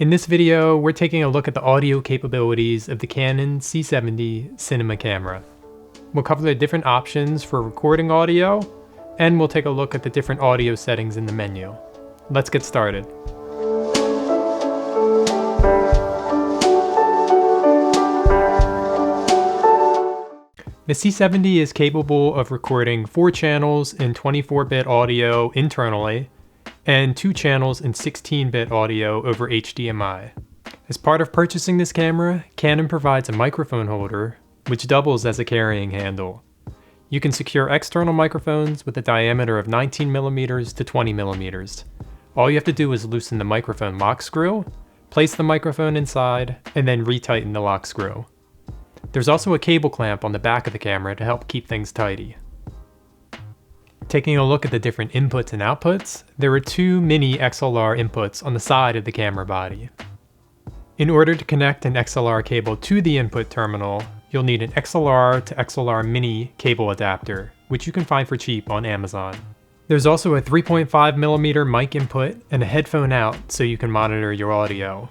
In this video, we're taking a look at the audio capabilities of the Canon C70 cinema camera. We'll cover the different options for recording audio, and we'll take a look at the different audio settings in the menu. Let's get started. The C70 is capable of recording 4 channels in 24-bit audio internally, and 2 channels in 16-bit audio over HDMI. As part of purchasing this camera, Canon provides a microphone holder, which doubles as a carrying handle. You can secure external microphones with a diameter of 19mm to 20mm. All you have to do is loosen the microphone lock screw, place the microphone inside, and then retighten the lock screw. There's also a cable clamp on the back of the camera to help keep things tidy. Taking a look at the different inputs and outputs, there are 2 mini XLR inputs on the side of the camera body. In order to connect an XLR cable to the input terminal, you'll need an XLR to XLR mini cable adapter, which you can find for cheap on Amazon. There's also a 3.5mm mic input and a headphone out so you can monitor your audio.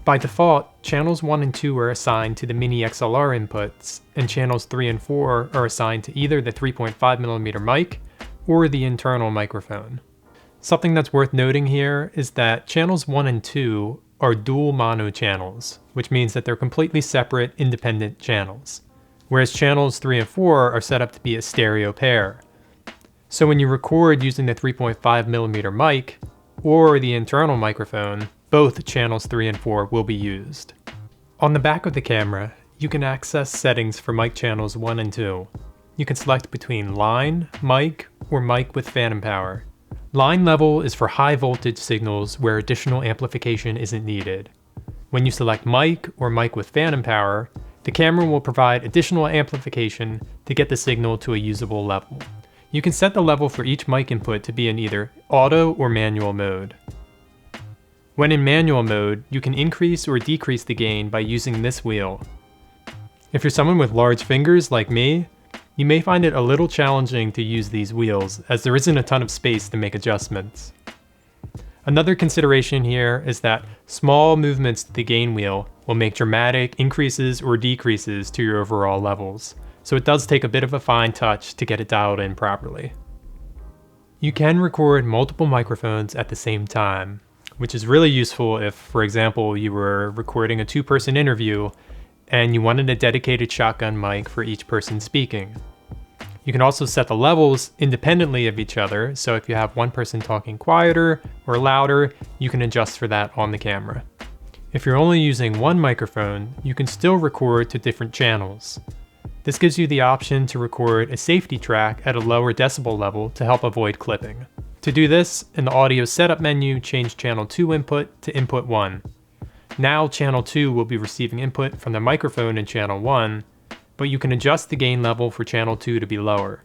By default, channels 1 and 2 are assigned to the mini XLR inputs, and channels 3 and 4 are assigned to either the 3.5mm mic or the internal microphone. Something that's worth noting here is that channels 1 and 2 are dual mono channels, which means that they're completely separate, independent channels, whereas channels 3 and 4 are set up to be a stereo pair. So when you record using the 3.5mm mic or the internal microphone, both channels 3 and 4 will be used. On the back of the camera, you can access settings for mic channels 1 and 2. You can select between line, mic, or mic with phantom power. Line level is for high voltage signals where additional amplification isn't needed. When you select mic or mic with phantom power, the camera will provide additional amplification to get the signal to a usable level. You can set the level for each mic input to be in either auto or manual mode. When in manual mode, you can increase or decrease the gain by using this wheel. If you're someone with large fingers like me, you may find it a little challenging to use these wheels, as there isn't a ton of space to make adjustments. Another consideration here is that small movements to the gain wheel will make dramatic increases or decreases to your overall levels, so it does take a bit of a fine touch to get it dialed in properly. You can record multiple microphones at the same time, which is really useful if, for example, you were recording a 2-person interview and you wanted a dedicated shotgun mic for each person speaking. You can also set the levels independently of each other, so if you have one person talking quieter or louder, you can adjust for that on the camera. If you're only using one microphone, you can still record to different channels. This gives you the option to record a safety track at a lower decibel level to help avoid clipping. To do this, in the audio setup menu, change channel 2 input to input 1. Now channel 2 will be receiving input from the microphone in channel 1, but you can adjust the gain level for channel 2 to be lower.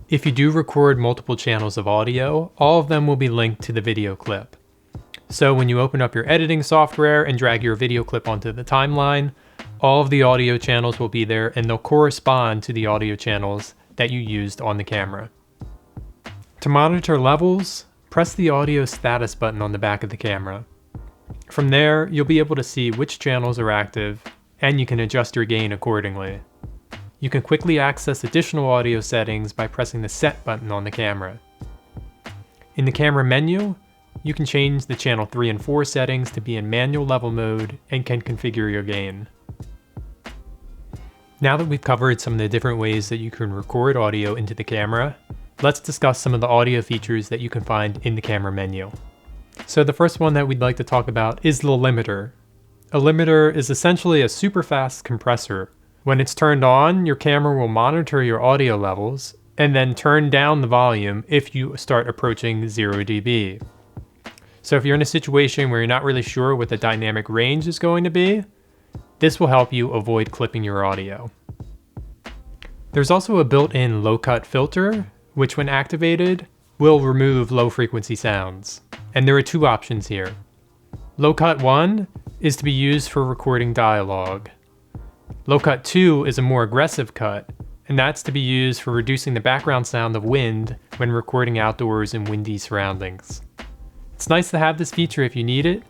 If you do record multiple channels of audio, all of them will be linked to the video clip. So when you open up your editing software and drag your video clip onto the timeline, all of the audio channels will be there and they'll correspond to the audio channels that you used on the camera. To monitor levels, press the audio status button on the back of the camera. From there, you'll be able to see which channels are active, and you can adjust your gain accordingly. You can quickly access additional audio settings by pressing the Set button on the camera. In the camera menu, you can change the channel 3 and 4 settings to be in manual level mode and can configure your gain. Now that we've covered some of the different ways that you can record audio into the camera, let's discuss some of the audio features that you can find in the camera menu. So the first one that we'd like to talk about is the limiter. A limiter is essentially a super fast compressor. When it's turned on, your camera will monitor your audio levels and then turn down the volume if you start approaching 0 dB. So if you're in a situation where you're not really sure what the dynamic range is going to be, this will help you avoid clipping your audio. There's also a built-in low-cut filter, which when activated, will remove low-frequency sounds. And there are 2 options here. Low cut 1 is to be used for recording dialogue. Low cut 2 is a more aggressive cut, and that's to be used for reducing the background sound of wind when recording outdoors in windy surroundings. It's nice to have this feature if you need it,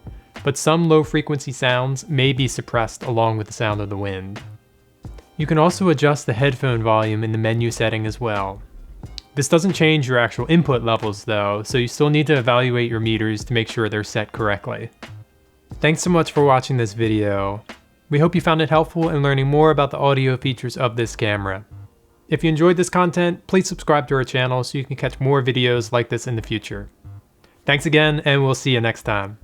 but some low frequency sounds may be suppressed along with the sound of the wind. You can also adjust the headphone volume in the menu setting as well. This doesn't change your actual input levels though, so you still need to evaluate your meters to make sure they're set correctly. Thanks so much for watching this video. We hope you found it helpful in learning more about the audio features of this camera. If you enjoyed this content, please subscribe to our channel so you can catch more videos like this in the future. Thanks again, and we'll see you next time.